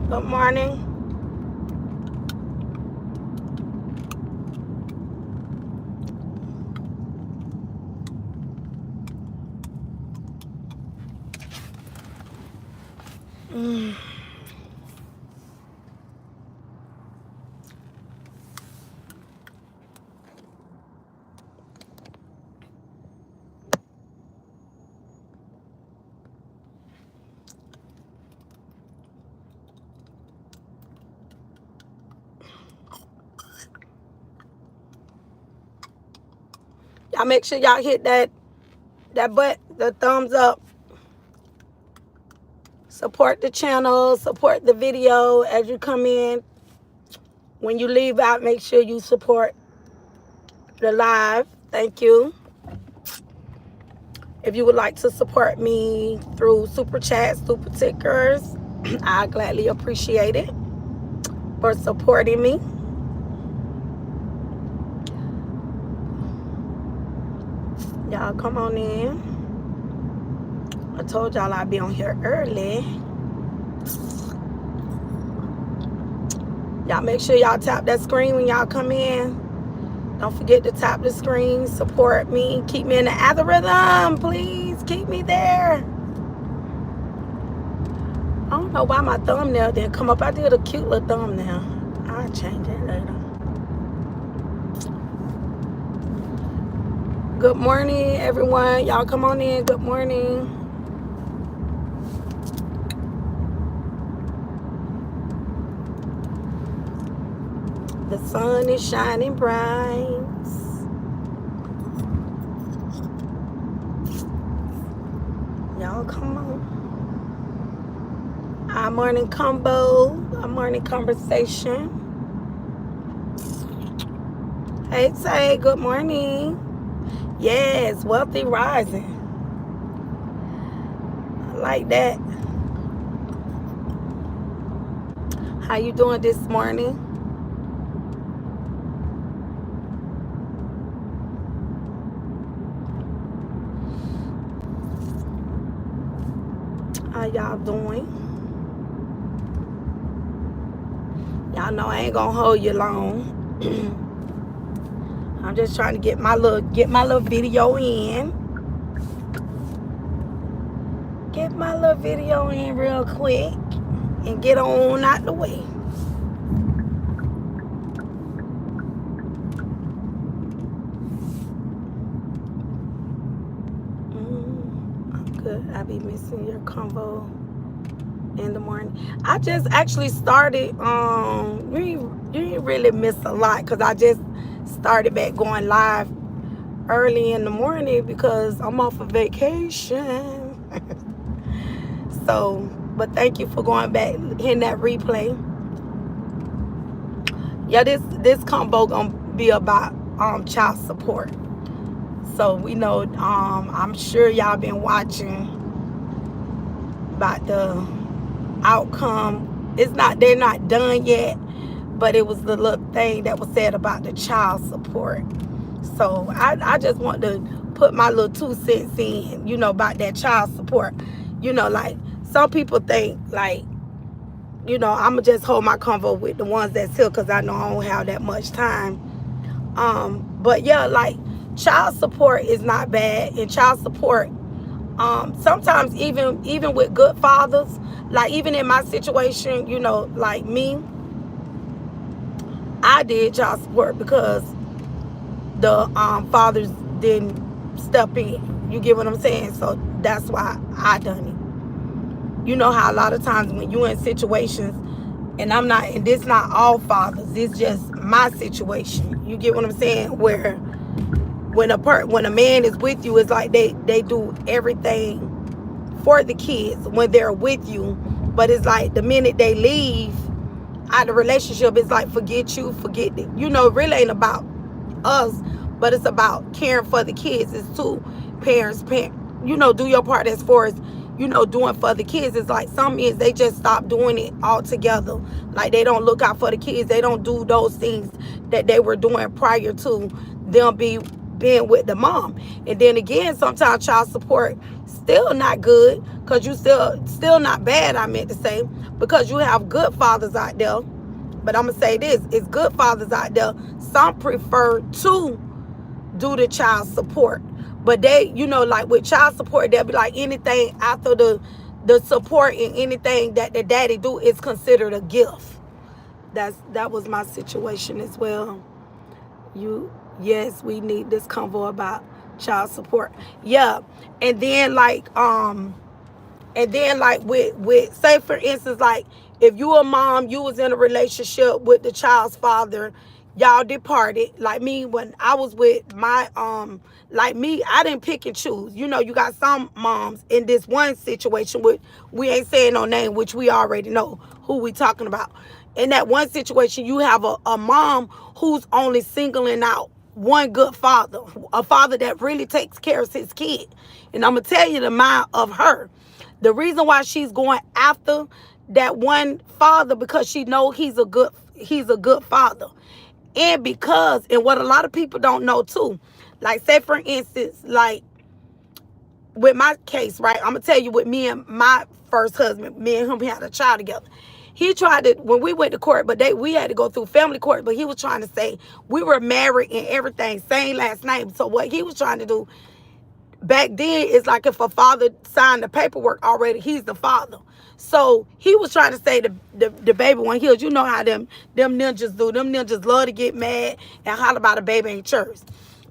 Good morning. Y'all make sure y'all hit that the thumbs up. Support the channel, support the video as you come in. When you leave out, make sure you support the live. Thank you. If you would like to support me through super chats, super tickers, I gladly appreciate it for supporting me. Y'all come on in. I told y'all I'd be on here early. Y'all make sure y'all tap that screen when y'all come in. Don't forget to tap the screen, support me, keep me in the algorithm, please keep me there. I don't know why my thumbnail didn't come up. I did a cute little thumbnail. I'll change it later. Good morning, everyone. Y'all come on in. Good morning. The sun is shining bright. Y'all come on. Our morning combo, our morning conversation. Hey, Tay, good morning. Yes, wealthy rising. I like that. How you doing this morning? How y'all doing? Y'all know I ain't gonna hold you long. I'm just trying to get my little video in. Get my little video in real quick and get on out the way. I'm good. I be missing your convo in the morning. I just actually started. You didn't really miss a lot because I just started back going live early in the morning because I'm off of vacation. So, but thank you for going back, hitting that replay. Yeah, this combo gonna be about child support. So we know I'm sure y'all been watching about the outcome. They're not done yet, but it was the little thing that was said about the child support. So I just want to put my little 2 cents in, about that child support. Like some people think like, I'ma just hold my convo with the ones that's here because I know I don't have that much time. But yeah, like child support is not bad, and child support sometimes even with good fathers, like even in my situation, like me, I did child support because the fathers didn't step in. You get what I'm saying? So that's why I done it. You know how a lot of times when you in situations, and this not all fathers, it's just my situation. You get what I'm saying? Where when a man is with you, it's like they do everything for the kids when they're with you, but it's like the minute they leave out of the relationship, it's like forget you, forget it. It really ain't about us, but it's about caring for the kids. It's two parents, do your part as far as doing for the kids. It's like some men, they just stop doing it altogether. Like they don't look out for the kids. They don't do those things that they were doing prior to them being being with the mom. And then again, sometimes child support still not good, because you still not bad, I meant to say, because you have good fathers out there. But I'm gonna say this, it's good fathers out there. Some prefer to do the child support, but they, you know, like with child support, they'll be like, anything after the support and anything that the daddy do is considered a gift. That was my situation as well. Yes, we need this convo about child support. Yeah. And then like with say for instance, like if you a mom, you was in a relationship with the child's father, y'all departed. Like me, when I was with my like me, I didn't pick and choose. You know, you got some moms in this one situation, with, we ain't saying no name, which we already know who we talking about. In that one situation, you have a mom who's only singling out one good father, a father that really takes care of his kid. And I'm gonna tell you the mind of her. The reason why she's going after that one father, because she know he's a good father. And because, and what a lot of people don't know too, like say for instance, like with my case, right? I'm gonna tell you, with me and my first husband, me and him, we had a child together. He tried to, when we went to court, but we had to go through family court, but he was trying to say we were married and everything, same last name. So what he was trying to do back then is like, if a father signed the paperwork already, he's the father. So he was trying to say the baby one heals. You know how them ninjas do. Them ninjas love to get mad and holler about a baby in church.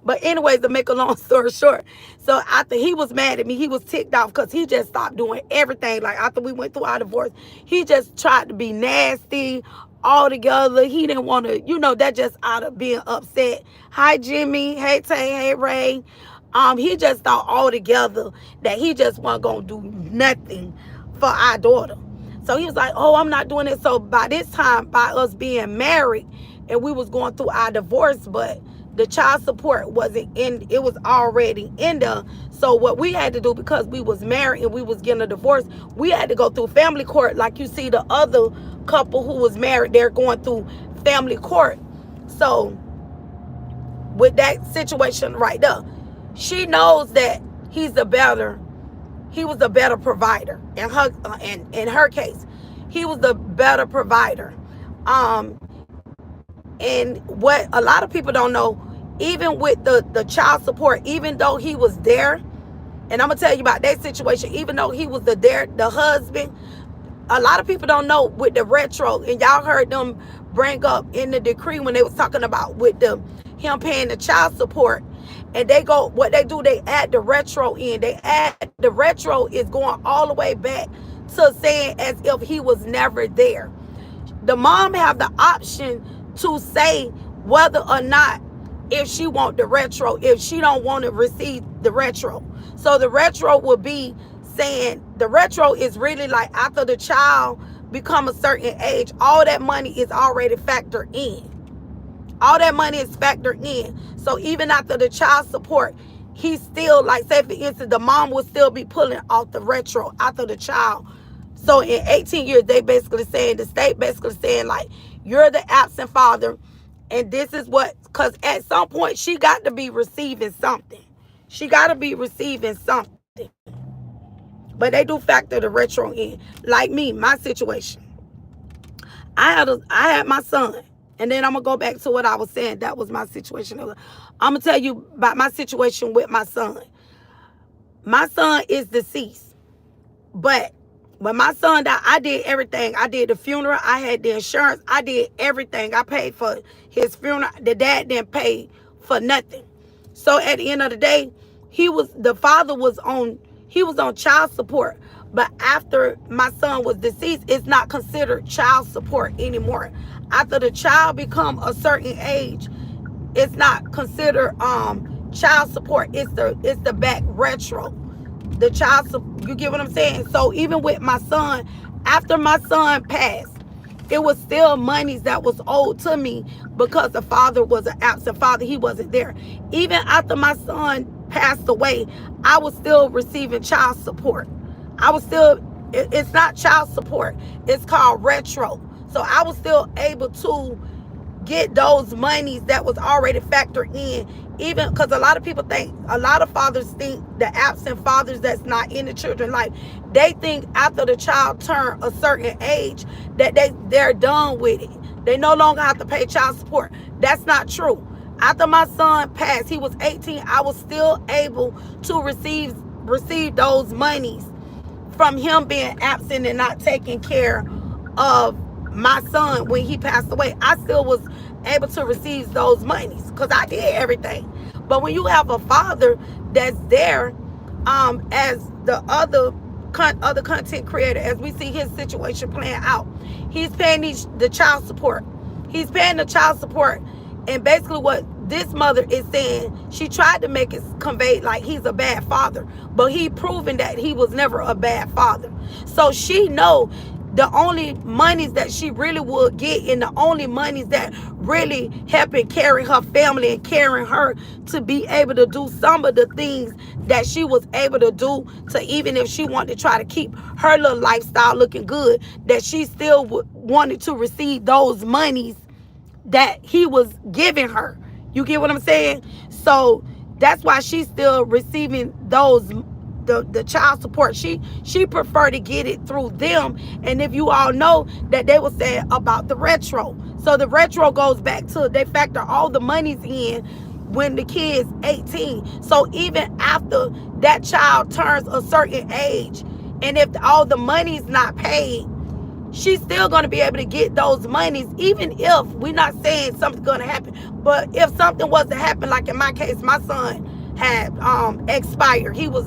But anyways, to make a long story short, so after he was mad at me, he was ticked off because he just stopped doing everything. Like after we went through our divorce, he just tried to be nasty altogether. He didn't want to, you know, that just out of being upset. Hi, Jimmy. Hey, Tay. Hey, Ray. He just thought altogether that he just wasn't going to do nothing for our daughter. So he was like, oh, I'm not doing it. So by this time, by us being married, and we was going through our divorce, but the child support wasn't in, it was already in there. So what we had to do, because we was married and we was getting a divorce, we had to go through family court. Like you see the other couple who was married, they're going through family court. So with that situation right there, she knows that he was a better provider. In her case, he was the better provider. And what a lot of people don't know, even with the child support, even though he was there, and I'm gonna tell you about that situation, even though he was the husband, a lot of people don't know with the retro, and y'all heard them bring up in the decree when they was talking about with him paying the child support, and what they do, they add the retro in. The retro is going all the way back to saying as if he was never there. The mom have the option to say whether or not, if she want the retro, if she don't want to receive the retro. So the retro would be saying, the retro is really like after the child become a certain age, all that money is already factored in. All that money is factored in. So even after the child support, he's still, like say for instance, the mom will still be pulling off the retro after the child. So in 18 years, they basically saying, the state basically saying like, you're the absent father, and this is what, because at some point she got to be receiving something. She got to be receiving something. But they do factor the retro in. Like me, my situation. I had my son. And then I'm going to go back to what I was saying. That was my situation. I'm going to tell you about my situation with my son. My son is deceased. But when my son died, I did everything. I did the funeral. I had the insurance. I did everything. I paid for his funeral. The dad didn't pay for nothing. So at the end of the day, the father was on child support. But after my son was deceased, it's not considered child support anymore. After the child become a certain age, it's not considered child support. It's the back retro. The child support, you get what I'm saying? So even with my son, after my son passed, it was still monies that was owed to me because the father was an absent father. He wasn't there. Even after my son passed away, I was still receiving child support. It's not child support. It's called retro. So I was still able to get those monies that was already factored in. Even because a lot of fathers think, the absent fathers that's not in the children's life, they think after the child turn a certain age that they're done with it. They no longer have to pay child support. That's not true. After my son passed, he was 18, I was still able to receive those monies from him being absent and not taking care of my son when he passed away. I still was able to receive those monies because I did everything. But when you have a father that's there, as the other content creator, as we see his situation playing out, he's paying the child support. He's paying the child support, and basically what this mother is saying, she tried to make it convey like he's a bad father, but he proven that he was never a bad father. So she know the only monies that she really would get, and the only monies that really helping carry her family and carrying her to be able to do some of the things that she was able to do, to even if she wanted to try to keep her little lifestyle looking good, that she still wanted to receive those monies that he was giving her. You get what I'm saying? So that's why she's still receiving those, the child support. She prefer to get it through them. And if you all know that they were saying about the retro, so the retro goes back to, they factor all the monies in when the kid's 18. So even after that child turns a certain age, and if all the money's not paid, she's still going to be able to get those monies, even if we're not saying something's going to happen. But if something was to happen, like in my case, my son had expired. He was,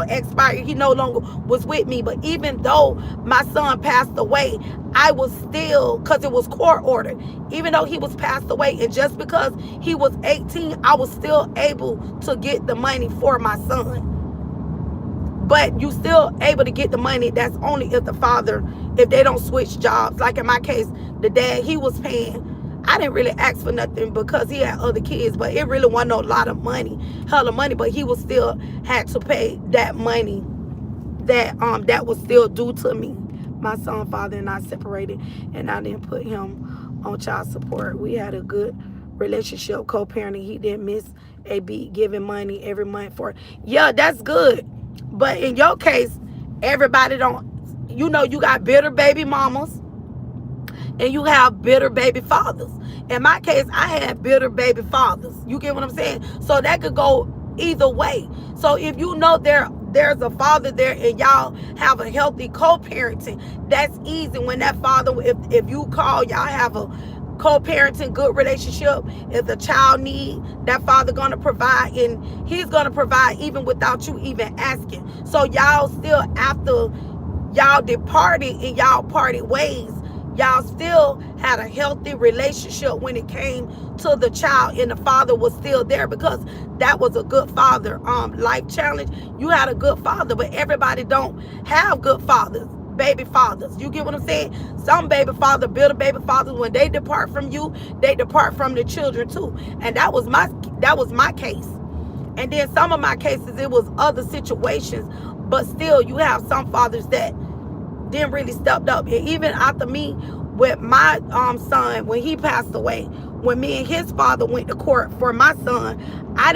expired. He no longer was with me. But even though my son passed away, I was still, because it was court ordered, even though he was passed away, and just because he was 18, I was still able to get the money for my son. But you still able to get the money. That's only if the father, if they don't switch jobs. Like in my case, the dad, he was paying. I didn't really ask for nothing because he had other kids, but it really wasn't a lot of money, hella money. But he was still had to pay that money that was still due to me. My son, father, and I separated, and I didn't put him on child support. We had a good relationship, co-parenting. He didn't miss a beat, giving money every month for it. Yeah, that's good. But in your case, everybody don't, you got bitter baby mamas and you have bitter baby fathers. In my case, I had bitter baby fathers. You get what I'm saying? So that could go either way. So if you know there's a father there and y'all have a healthy co-parenting, that's easy. When that father, if you call, y'all have a co-parenting, good relationship. If the child need, that father gonna provide, and he's gonna provide even without you even asking. So y'all still, after y'all departed and y'all parted ways, y'all still had a healthy relationship when it came to the child, and the father was still there because that was a good father. Life challenge, you had a good father, but everybody don't have good fathers, baby fathers. You get what I'm saying? Some baby father, bitter baby fathers, when they depart from you, they depart from the children too. And that was my case. And then some of my cases, it was other situations, but still you have some fathers that didn't really step up. And even after me, with my son, when he passed away, when me and his father went to court for my son, I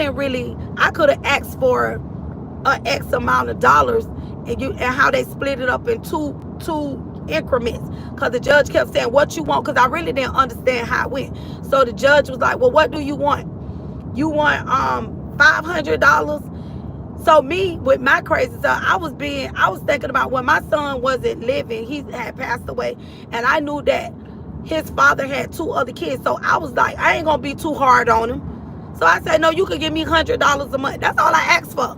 could have asked for an X amount of dollars, and how they split it up in two increments, because the judge kept saying, what you want? Because I really didn't understand how it went. So the judge was like, well, what do you want? You want $500? So me, with my crazy stuff, I was thinking about when my son wasn't living, he had passed away, and I knew that his father had 2 other kids. So I was like, I ain't gonna be too hard on him. So I said, no, you could give me $100 a month. That's all I asked for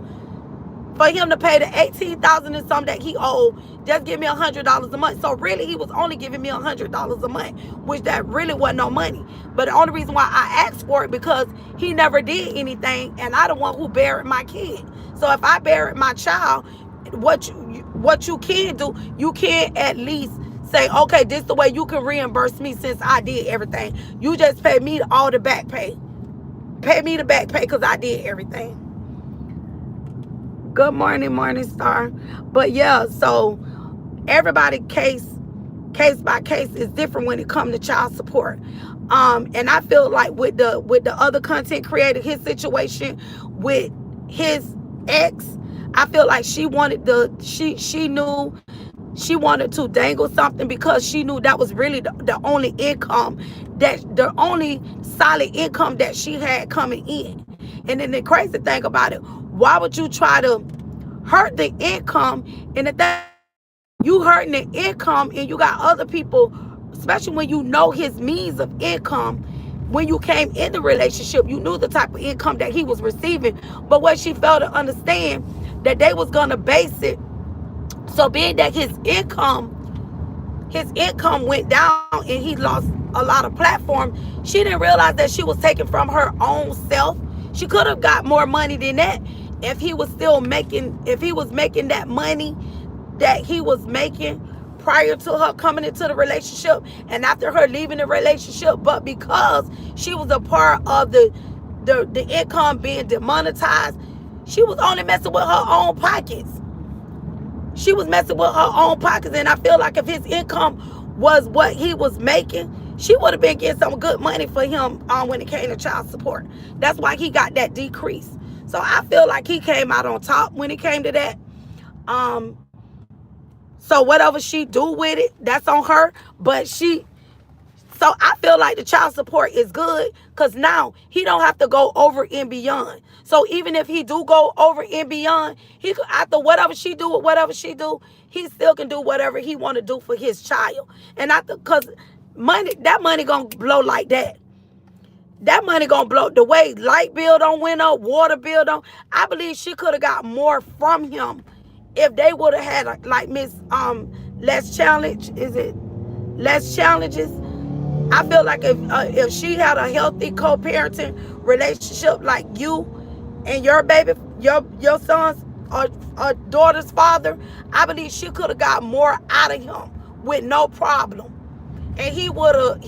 him to pay the $18,000 and something that he owed. Just give me $100 a month. So really, he was only giving me $100 a month, which that really wasn't no money. But the only reason why I asked for it, because he never did anything, and I the one who buried my kid. So if I buried my child, what you can do, you can at least say, okay, this is the way you can reimburse me since I did everything. You just pay me all the back pay. Pay me the back pay because I did everything. Good morning, Morning Star. But yeah, so everybody case case by case is different when it comes to child support. And I feel like with the other content creator, his situation with his ex, I feel like she wanted she knew she wanted to dangle something because she knew that was really the only income, that the only solid income that she had coming in. And then the crazy thing about it, why would you try to hurt the income? And the thing, you hurting the income, and you got other people, especially when you know his means of income. When you came in the relationship, you knew the type of income that he was receiving. But what she failed to understand, that they was gonna base it. So being that his income went down and he lost a lot of platform, she didn't realize that she was taking from her own self. She could have got more money than that if he was making that money that he was making prior to her coming into the relationship and after her leaving the relationship. But because she was a part of the income being demonetized, she was only messing with her own pockets. She was messing with her own pockets. And I feel like if his income was what he was making, she would have been getting some good money for him when it came to child support. That's why he got that decrease. So I feel like he came out on top when it came to that. So whatever she do with it, that's on her. So I feel like the child support is good because now he don't have to go over and beyond. So even if he do go over and beyond, he could, after whatever she do, he still can do whatever he want to do for his child. And because that money gonna blow like that. That money gonna blow. The way light bill don't went up, water bill don't. I believe she could have got more from him if they would have had like less challenges. I feel like if she had a healthy co-parenting relationship like you and your baby, your son's or daughter's father, I believe she could have got more out of him with no problem. And he would have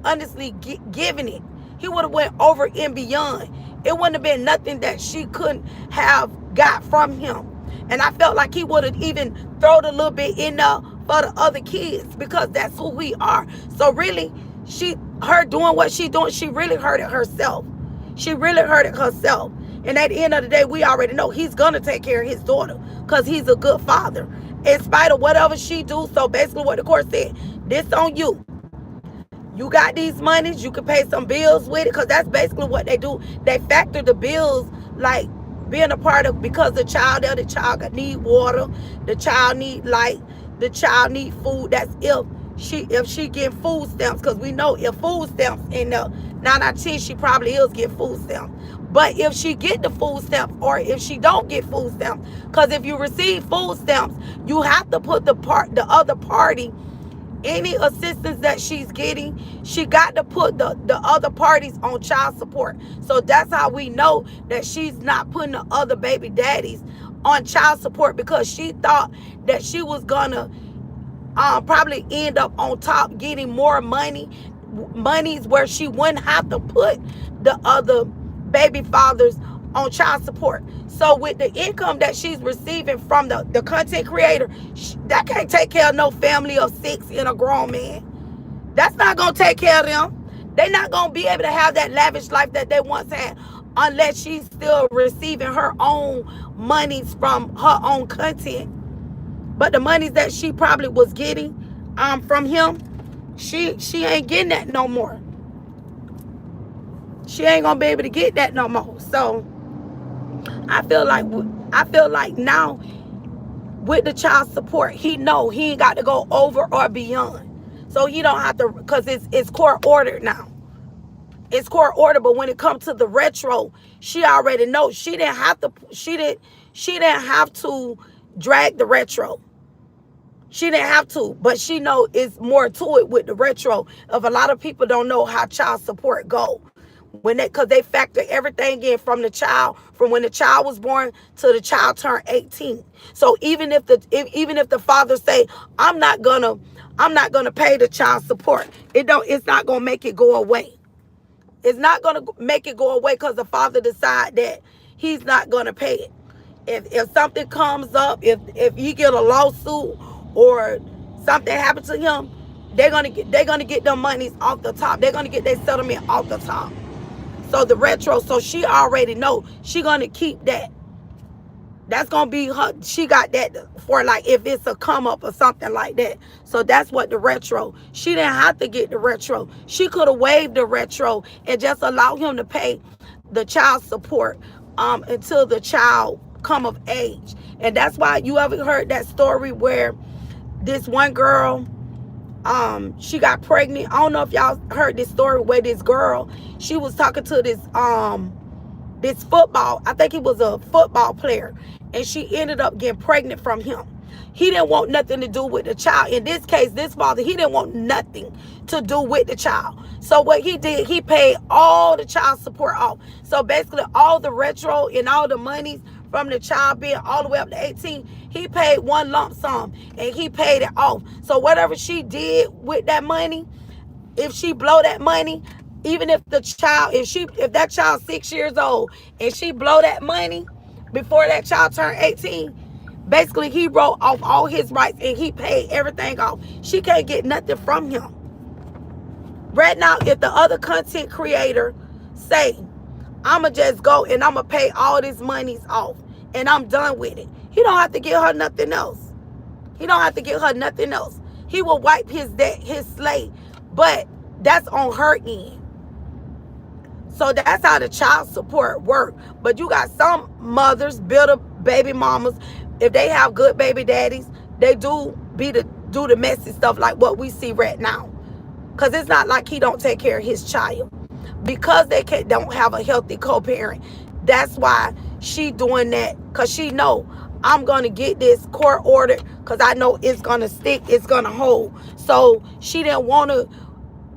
honestly given it. He would have went over and beyond. It wouldn't have been nothing that she couldn't have got from him. And I felt like he would have even thrown a little bit in there for the other kids, because that's who we are. So really, her doing what she doing, she really hurt it herself. She really hurt it herself. And at the end of the day, we already know he's gonna take care of his daughter because he's a good father, in spite of whatever she do. So basically, what the court said, this on you. You got these monies, you can pay some bills with it, because that's basically what they do. They factor the bills, like being a part of, because the child need water, the child need light, the child need food. That's if she getting food stamps, because we know if food stamps in there, 9 out of 10 she probably is getting food stamps. But if she get the food stamps, or if she don't get food stamps, because if you receive food stamps, you have to put the other party, any assistance that she's getting, she got to put the other parties on child support. So that's how we know that she's not putting the other baby daddies on child support, because she thought that she was gonna probably end up on top getting more monies where she wouldn't have to put the other baby fathers on child support. So with the income that she's receiving from the content creator, that can't take care of no family of 6 and a grown man. That's not going to take care of them. They're not going to be able to have that lavish life that they once had unless she's still receiving her own monies from her own content. But the monies that she probably was getting from him, she ain't getting that no more. She ain't going to be able to get that no more. So I feel like now with the child support, he ain't got to go over or beyond. So he don't have to, because it's court ordered now. It's court ordered. But when it comes to the retro, she already knows. She didn't have to drag the retro. She didn't have to, but she know it's more to it with the retro. Of a lot of people don't know how child support go. Because they factor everything in from when the child was born to the child turned 18. So even if the father say, I'm not gonna pay the child support, it's not gonna make it go away. It's not gonna make it go away because the father decide that he's not gonna pay it. If something comes up, if you get a lawsuit or something happened to him, they're gonna get them monies off the top. They're gonna get their settlement off the top. So the retro, so she already know she gonna keep that. That's gonna be her. She got that for like if it's a come up or something like that. So that's what the retro. She didn't have to get the retro. She could have waived the retro and just allow him to pay the child support until the child come of age. And that's why you ever heard that story where this one girl, she got pregnant. I don't know if y'all heard this story where this girl, she was talking to this football, I think he was a football player, and she ended up getting pregnant from him. He didn't want nothing to do with the child. In this case, this father, he didn't want nothing to do with the child. So what he did, he paid all the child support off. So basically all the retro and all the monies from the child being all the way up to 18, he paid one lump sum and he paid it off. So whatever she did with that money, if she blow that money, even if the child, if that child's 6 years old and she blow that money before that child turned 18, basically he wrote off all his rights and he paid everything off. She can't get nothing from him. Right now, if the other content creator say, I'ma just go and I'ma pay all these monies off and I'm done with it, he don't have to give her nothing else. He don't have to give her nothing else. He will wipe his debt, his slate, but that's on her end. So that's how the child support work. But you got some mothers, bitter baby mamas, if they have good baby daddies, they do the messy stuff like what we see right now. Because it's not like he don't take care of his child. Because they don't have a healthy co-parent. That's why she doing that. Because she know, I'm going to get this court ordered because I know it's going to stick, it's going to hold. So she didn't want to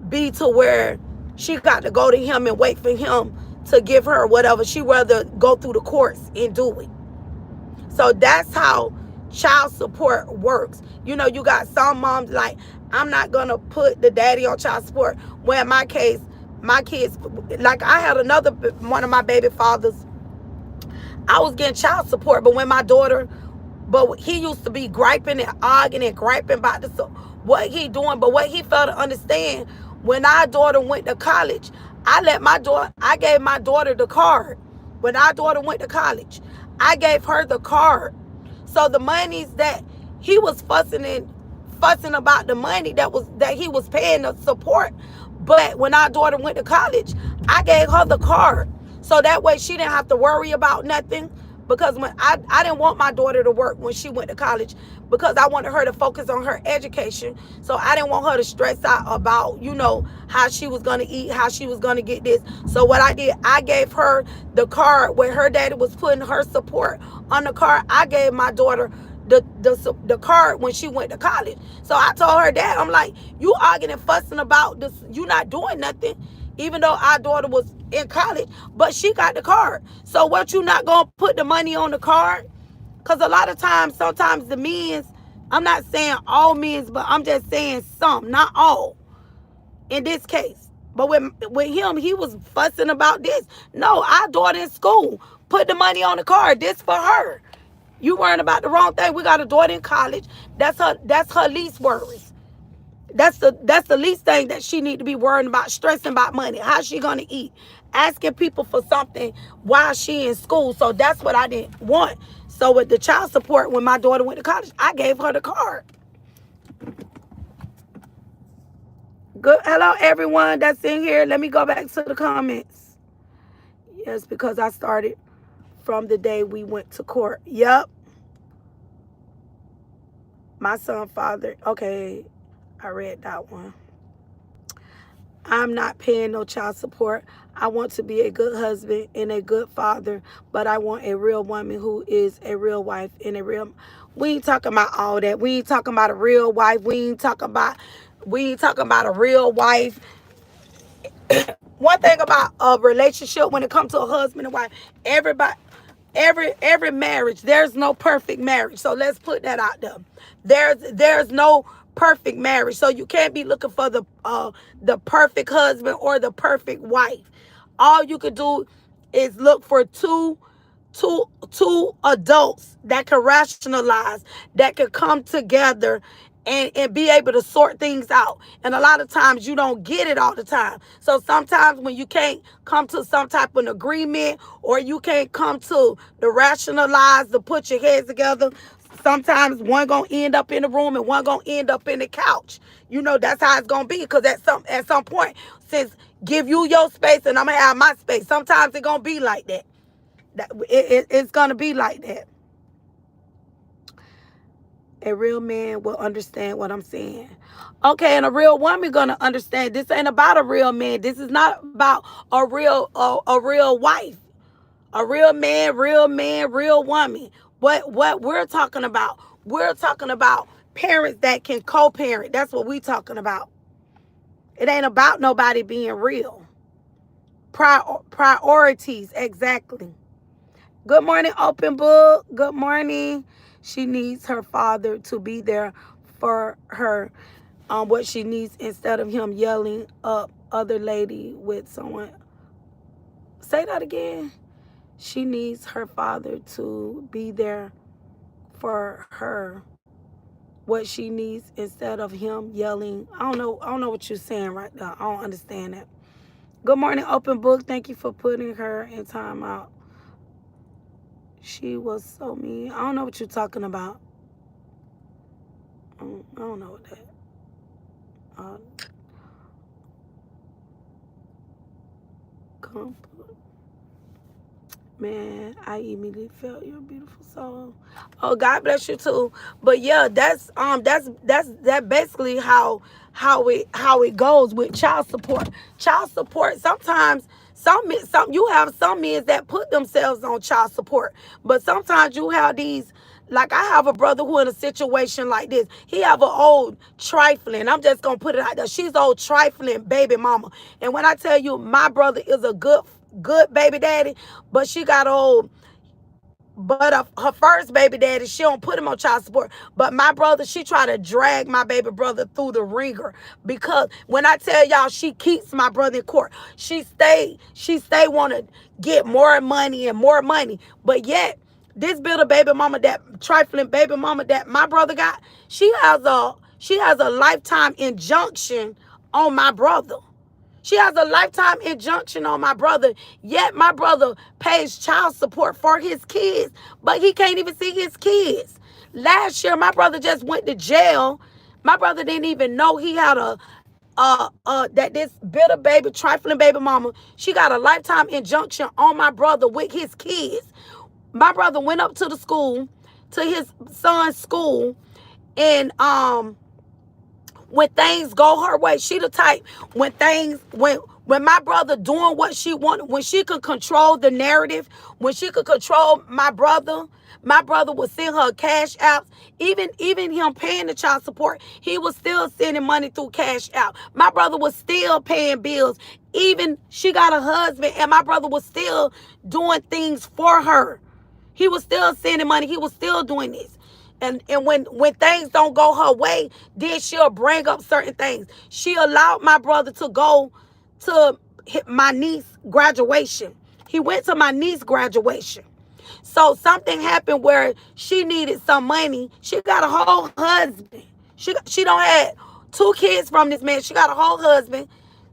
be to where she got to go to him and wait for him to give her whatever. She rather go through the courts and do it. So that's how child support works. You know, you got some moms like, I'm not going to put the daddy on child support. Well, in my case, my kids, like I had another one of my baby fathers, I was getting child support, but when my daughter, but he used to be griping and arguing and griping about this, what he doing. But what he failed to understand, when our daughter went to college, I gave my daughter the card. When our daughter went to college, I gave her the card. So the monies that he was fussing about, the money that he was paying the support. But when our daughter went to college, I gave her the card. So that way she didn't have to worry about nothing. Because when I didn't want my daughter to work when she went to college, because I wanted her to focus on her education. So I didn't want her to stress out about, you know, how she was going to eat, how she was going to get this. So what I did, I gave her the card where her daddy was putting her support on the card. I gave my daughter the card when she went to college. So I told her that, I'm like, you arguing and fussing about this, you not doing nothing, even though our daughter was in college, but she got the card. So what, you not gonna put the money on the card? Because a lot of times, sometimes the men's, I'm not saying all men's, but I'm just saying some, not all in this case. But with him, he was fussing about this. No, our daughter in school, put the money on the card, this for her. You worrying about the wrong thing. We got a daughter in college. That's her least worries. That's the least thing that she need to be worrying about, stressing about money. How's she gonna eat? Asking people for something while she in school. So that's what I didn't want. So with the child support, when my daughter went to college, I gave her the card. Good. Hello, everyone that's in here. Let me go back to the comments. Yes, because I started from the day we went to court. Yep. My son father. Okay, I read that one. I'm not paying no child support. I want to be a good husband and a good father, but I want a real woman who is a real wife and a real... We ain't talking about all that. We ain't talking about a real wife. We ain't talking about a real wife. One thing about a relationship when it comes to a husband and wife, every marriage, there's no perfect marriage. So let's put that out there. There's no perfect marriage. So you can't be looking for the perfect husband or the perfect wife. All you could do is look for two adults that can rationalize, that can come together and be able to sort things out. And a lot of times you don't get it all the time. So sometimes when you can't come to some type of agreement, or you can't come to the rationalize to put your heads together, sometimes one gonna end up in the room and one gonna end up in the couch. You know, that's how it's gonna be, because at some point, since give you your space and I'm gonna have my space, sometimes it's gonna be like that. It's gonna be like that. A real man will understand what I'm saying. Okay, and a real woman gonna understand. This ain't about a real man. This is not about a real wife. A real man, real woman. What we're talking about? We're talking about parents that can co-parent. That's what we're talking about. It ain't about nobody being real. Priorities, exactly. Good morning, open book. Good morning. She needs her father to be there for her on what she needs, instead of him yelling up other lady with someone. Say that again. She needs her father to be there for her what she needs, instead of him yelling. I don't know what you're saying right now. I don't understand that. Good morning, open book. Thank you for putting her in timeout. She was so mean. I don't know what you're talking about. I don't know what that. Man, I immediately felt your beautiful soul. Oh, God bless you too. But yeah, that's basically how it goes with child support. Child support, sometimes some you have some men that put themselves on child support, but sometimes you have these. Like, I have a brother who in a situation like this. He have an old trifling. I'm just gonna put it out there. She's old trifling baby mama. And when I tell you, my brother is a good baby daddy, but she got old. But her first baby daddy, she don't put him on child support. But my brother, she try to drag my baby brother through the ringer, because when I tell y'all, she keeps my brother in court. She stay want to get more money and more money. But yet, this bitter baby mama, that trifling baby mama that my brother got, she has a lifetime injunction on my brother. She has a lifetime injunction on my brother, yet my brother pays child support for his kids, but he can't even see his kids. Last year, my brother just went to jail. My brother didn't even know he had that this bitter baby, trifling baby mama, she got a lifetime injunction on my brother with his kids. My brother went up to the school, to his son's school, and when things go her way, she the type, when my brother doing what she wanted, when she could control the narrative, when she could control my brother would send her cash apps. Even him paying the child support, he was still sending money through cash out. My brother was still paying bills. Even she got a husband, and my brother was still doing things for her. He was still sending money. He was still doing this. And when things don't go her way, then she'll bring up certain things. She allowed my brother to go to my niece's graduation. He went to my niece's graduation. So something happened where she needed some money. She got a whole husband. She don't had 2 kids from this man. She got a whole husband.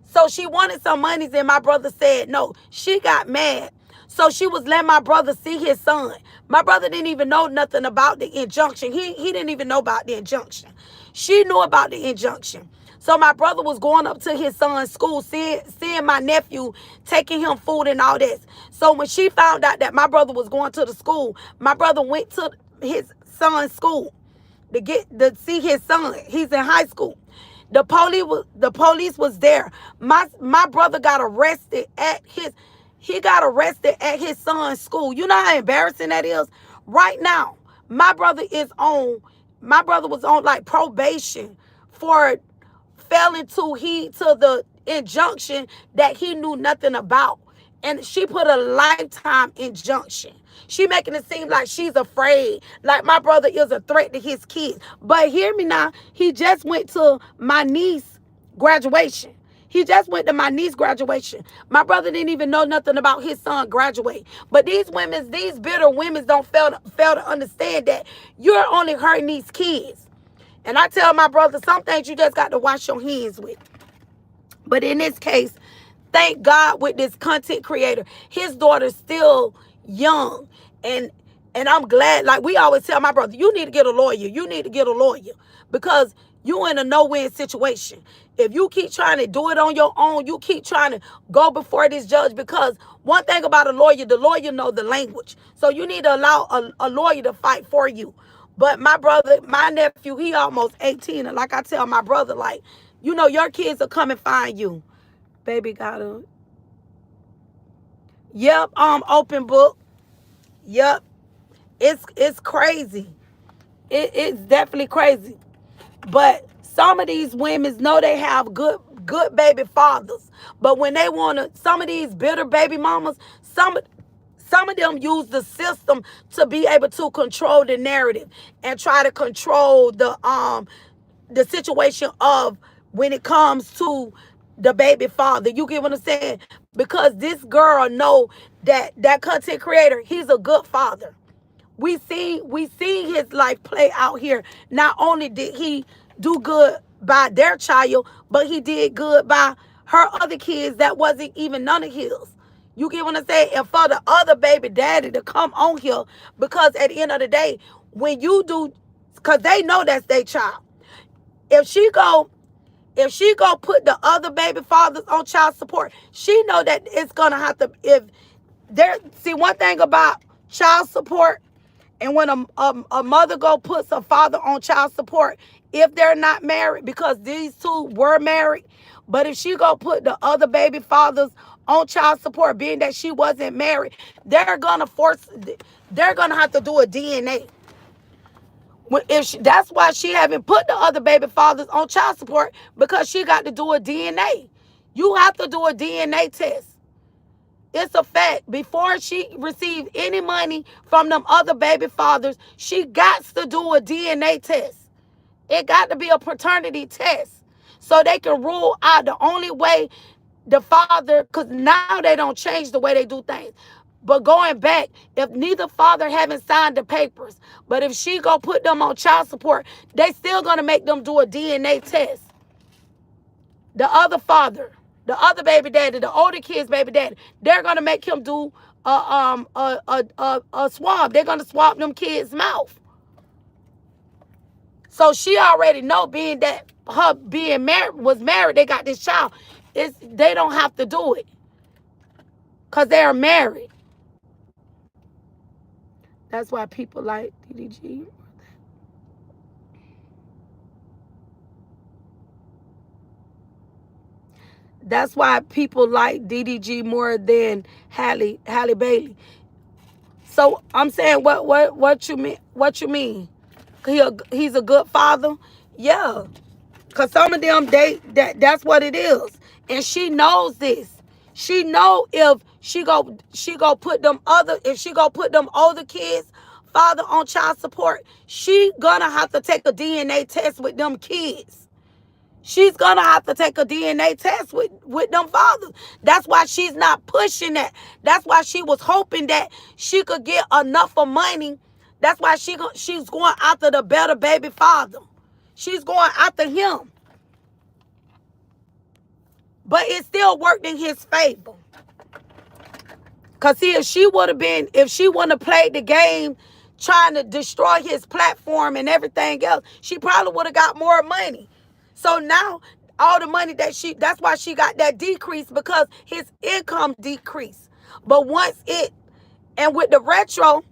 So she wanted some money, and my brother said no. She got mad. So she was letting my brother see his son. My brother didn't even know nothing about the injunction. He didn't even know about the injunction. She knew about the injunction. So my brother was going up to his son's school, seeing my nephew, taking him food and all this. So when she found out that my brother was going to the school, my brother went to his son's school to see his son. He's in high school. The police was there. My brother got arrested at his son's school. You know how embarrassing that is? Right now, my brother was on like probation for failing to heed to the injunction that he knew nothing about. And she put a lifetime injunction. She making it seem like she's afraid, like my brother is a threat to his kids. But hear me now, he just went to my niece's graduation. He just went to my niece's graduation. My brother didn't even know nothing about his son graduate. But these bitter women don't fail to understand that you're only hurting these kids. And I tell my brother, some things you just got to wash your hands with. But in this case, thank God with this content creator, his daughter's still young. And I'm glad, like we always tell my brother, you need to get a lawyer. You need to get a lawyer because you in a no-win situation. If you keep trying to do it on your own, you keep trying to go before this judge, because one thing about a lawyer, the lawyer know the language. So you need to allow a lawyer to fight for you. But my brother, my nephew, he almost 18. And like I tell my brother, like, you know, your kids will come and find you. Baby got a... Yep, open book. Yep. It's crazy. It's definitely crazy. But some of these women know they have good baby fathers. But when they want to, some of these bitter baby mamas, some of them use the system to be able to control the narrative and try to control the situation of when it comes to the baby father. You get what I'm saying? Because this girl know that content creator, he's a good father. We seen his life play out here. Not only did he do good by their child, but he did good by her other kids that wasn't even none of his. You get what I'm saying? And for the other baby daddy to come on here, because at the end of the day, when you do, because they know that's their child. If she go put the other baby fathers on child support, she know that it's gonna have to, if there, see, one thing about child support, and when a mother go puts a father on child support, if they're not married, because these two were married, but if she go put the other baby fathers on child support, being that she wasn't married, they're gonna have to do a DNA. That's why she haven't put the other baby fathers on child support, because she got to do a DNA. You have to do a DNA test. It's a fact. Before she received any money from them other baby fathers, she got to do a DNA test. It got to be a paternity test so they can rule out the only way the father, because now they don't change the way they do things. But going back, if neither father haven't signed the papers, but if she go put them on child support, they still going to make them do a DNA test. The other father, the other baby daddy, the older kid's baby daddy, they're gonna make him do a swab. They're gonna swab them kids' mouth. So she already know, being that her being married, they got this child. They don't have to do it because they are married. That's why people like DDG. That's why people like DDG more than Halle Bailey. So I'm saying, what you mean? What you mean? He's a good father? Yeah. Cause some of them, that's what it is. And she knows this. She know if she go put them older kids father on child support, she gonna have to take a DNA test with them kids. She's gonna have to take a DNA test with them fathers. That's why she's not pushing that. That's why she was hoping that she could get enough of money. That's why she's going after the better baby father. She's going after him. But it still worked in his favor. Because see, if she wouldn't have played the game trying to destroy his platform and everything else, she probably would have got more money. So now, all the money that's why she got that decrease, because his income decreased. But and with the retro,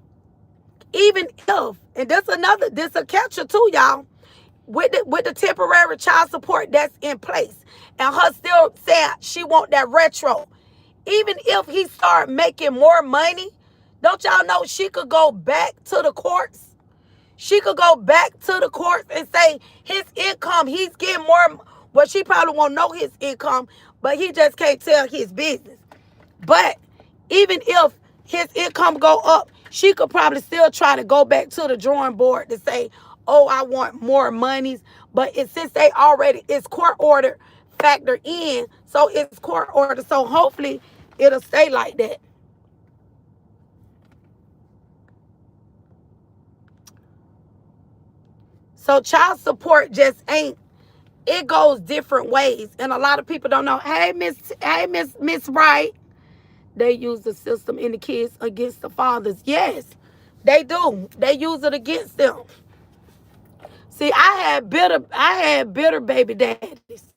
even if, and this a catcher too, y'all, with the temporary child support that's in place, and her still saying she want that retro, even if he start making more money, don't y'all know she could go back to the courts? She could go back to the courts and say his income, he's getting more. Well, she probably won't know his income, but he just can't tell his business. But even if his income go up, she could probably still try to go back to the drawing board to say, oh, I want more monies. But since it's court order factored in, so it's court order. So hopefully it'll stay like that. So child support just ain't, it goes different ways. And a lot of people don't know. Hey, Miss Wright. They use the system in the kids against the fathers. Yes, they do. They use it against them. See, I had bitter baby daddies.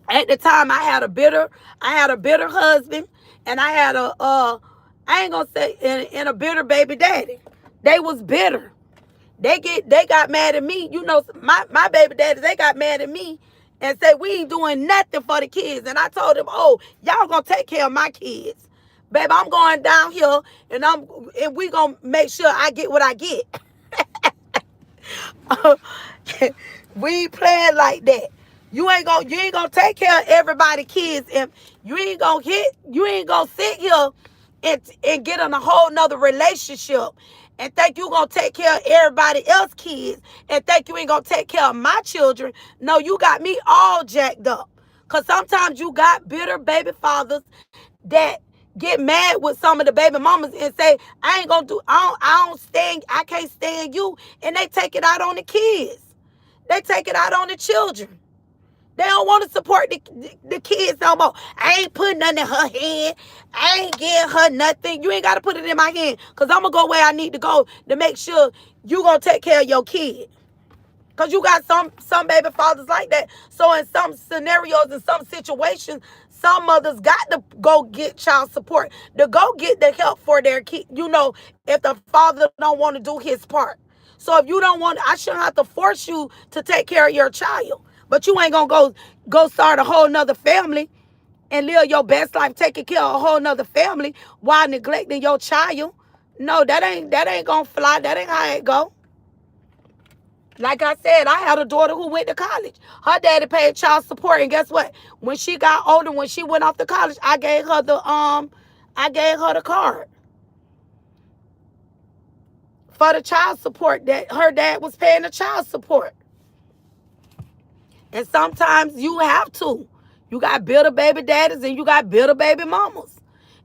At the time, I had a bitter husband, and I had I ain't gonna say, and a bitter baby daddy. They was bitter. They got mad at me. You know, my baby daddies, they got mad at me and said we ain't doing nothing for the kids. And I told them, oh, y'all gonna take care of my kids. Baby, I'm going down here and we gonna make sure I get what I get. We ain't playing like that. You ain't gonna take care of everybody's kids, and you ain't gonna sit here and get in a whole nother relationship and think you gonna take care of everybody else's kids and think you ain't gonna take care of my children. No, you got me all jacked up. Cause sometimes you got bitter baby fathers that get mad with some of the baby mamas and say, I ain't gonna do, I can't stand you. And they take it out on the kids. They take it out on the children. They don't want to support the kids no more. I ain't putting nothing in her hand. I ain't getting her nothing. You ain't got to put it in my hand, because I'm going to go where I need to go to make sure you going to take care of your kid. Because you got some baby fathers like that. So in some scenarios, in some situations, some mothers got to go get child support, to go get the help for their kid, you know, if the father don't want to do his part. So if you don't want, I shouldn't have to force you to take care of your child. But you ain't going to go start a whole nother family and live your best life taking care of a whole nother family while neglecting your child. No, that ain't going to fly. That ain't how it go. Like I said, I had a daughter who went to college. Her daddy paid child support, and guess what? When she got older, when she went off to college, I gave her the card for the child support that her dad was paying the child support. And sometimes you have to. You got bitter baby daddies and you got bitter baby mamas.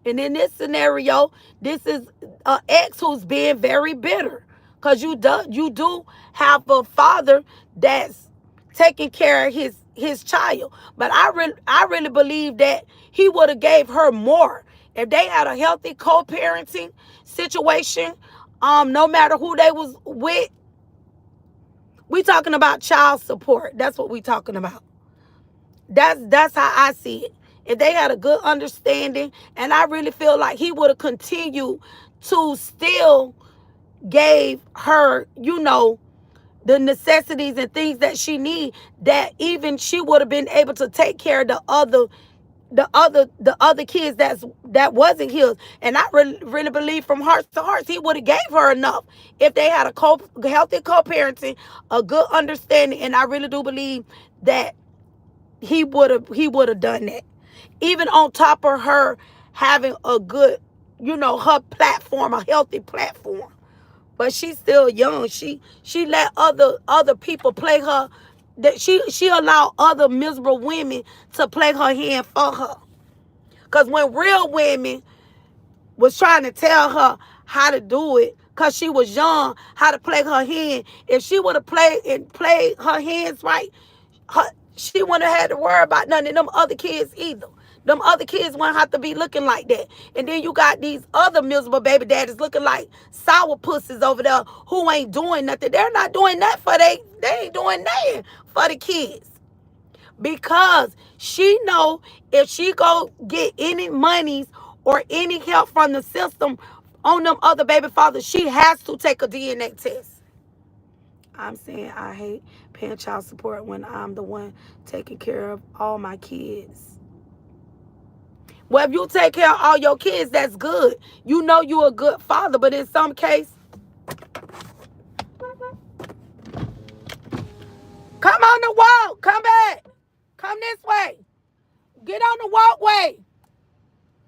And in this scenario, this is an ex who's being very bitter. Because you do have a father that's taking care of his child. But I really believe that he would have gave her more if they had a healthy co-parenting situation. No matter who they was with, we talking about child support. That's what we talking about. That's how I see it. If they had a good understanding, and I really feel like he would have continued to still gave her, you know, the necessities and things that she need, that even she would have been able to take care of the other kids that wasn't his. And I really believe from heart to heart he would have gave her enough if they had a healthy co-parenting, a good understanding. And I really do believe that he would have done that, even on top of her having a good, you know, her platform, a healthy platform. But she's still young. She let other people play her. That she allowed other miserable women to play her hand for her. Cause when real women was trying to tell her how to do it, cause she was young, how to play her hand, if she would have played her hands right, she wouldn't have had to worry about none of them other kids either. Them other kids wouldn't have to be looking like that. And then you got these other miserable baby daddies looking like sour pussies over there who ain't doing nothing. They're not doing that they ain't doing nothing for the kids. Because she know if she go get any monies or any help from the system on them other baby fathers, she has to take a DNA test. I'm saying I hate paying child support when I'm the one taking care of all my kids. Well, if you take care of all your kids, that's good. You know you're a good father, but in some case, come on the walk. Come back. Come this way. Get on the walkway.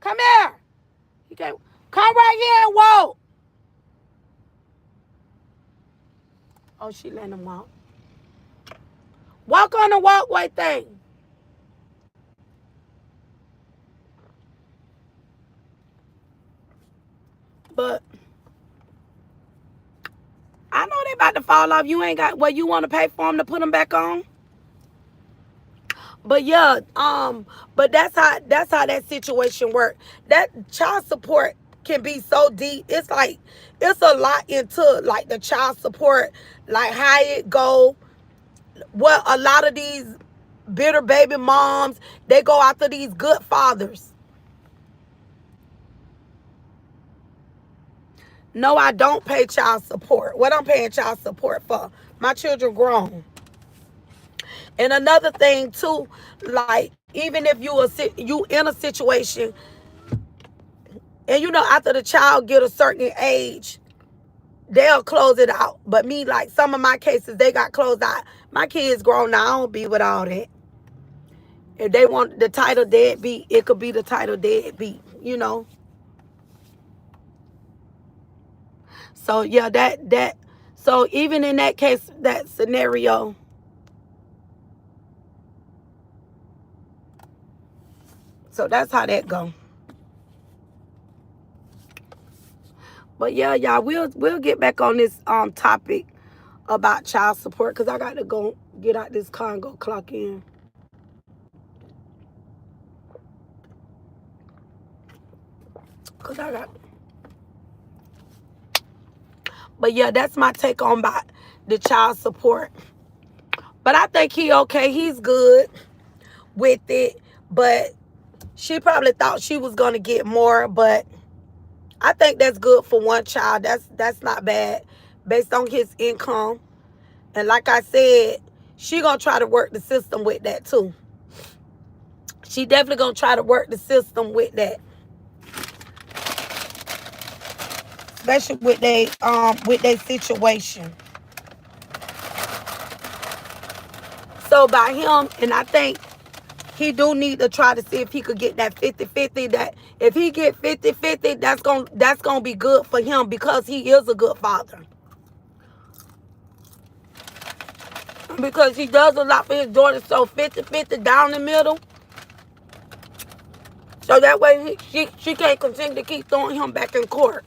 Come here. You can't come right here and walk. Oh, she letting him walk. Walk on the walkway thing. But I know they about to fall off. You ain't got what you want to pay for them to put them back on. But yeah, but that's how that situation works. That child support can be so deep. It's like it's a lot into like the child support, like how it go. What a lot of these bitter baby moms, they go after these good fathers. No, I don't pay child support. What I'm paying child support for? My children grown. And another thing too, like even if you in a situation and after the child get a certain age, they'll close it out. But me, like some of my cases, they got closed out. My kids grown now. I don't be with all that. If they want the title deadbeat, it could be the title deadbeat, So yeah, so even in that case, that scenario, so that's how that go. But yeah, y'all, we'll get back on this topic about child support because I got to go get out this car and go clock in. Cause I got. But yeah, that's my take on about the child support. But I think he okay. He's good with it. But she probably thought she was gonna get more. But I think that's good for one child. That's not bad based on his income. And like I said, she gonna try to work the system with that too. She definitely gonna try to work the system with that. Especially with their situation. So by him, and I think he do need to try to see if he could get that 50-50. That if he get 50-50, that's gonna be good for him because he is a good father. Because he does a lot for his daughter. So 50-50 down the middle. So that way she can't continue to keep throwing him back in court.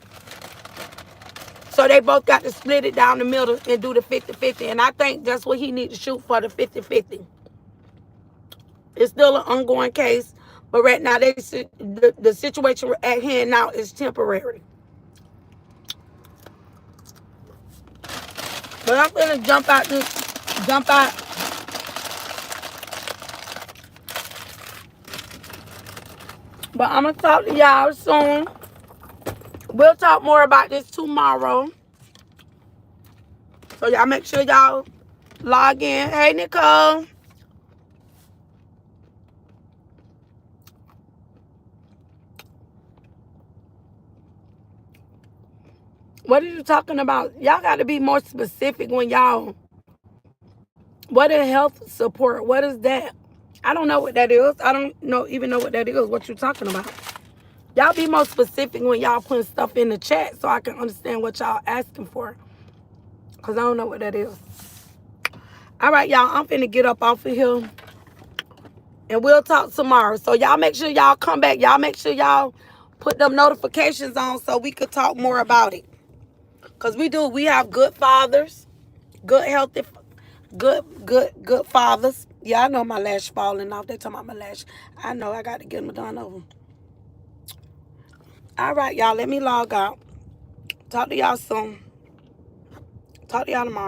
So they both got to split it down the middle and do the 50-50. And I think that's what he needs to shoot for, the 50-50. It's still an ongoing case. But right now, the situation at hand now is temporary. But I'm going to jump out. But I'm going to talk to y'all soon. We'll talk more about this tomorrow. So y'all make sure y'all log in. Hey, Nicole. What are you talking about? Y'all got to be more specific when y'all... What is health support? What is that? I don't know what that is. I don't even know what that is, what you're talking about. Y'all be more specific when y'all putting stuff in the chat so I can understand what y'all asking for. Because I don't know what that is. All right, y'all. I'm finna get up off of here. And we'll talk tomorrow. So y'all make sure y'all come back. Y'all make sure y'all put them notifications on so we could talk more about it. Because we have good fathers. Good, healthy, good fathers. Yeah, I know my lash falling off. They talking about my lash. I know I got to get them done over. All right, y'all. Let me log out. Talk to y'all soon. Talk to y'all tomorrow.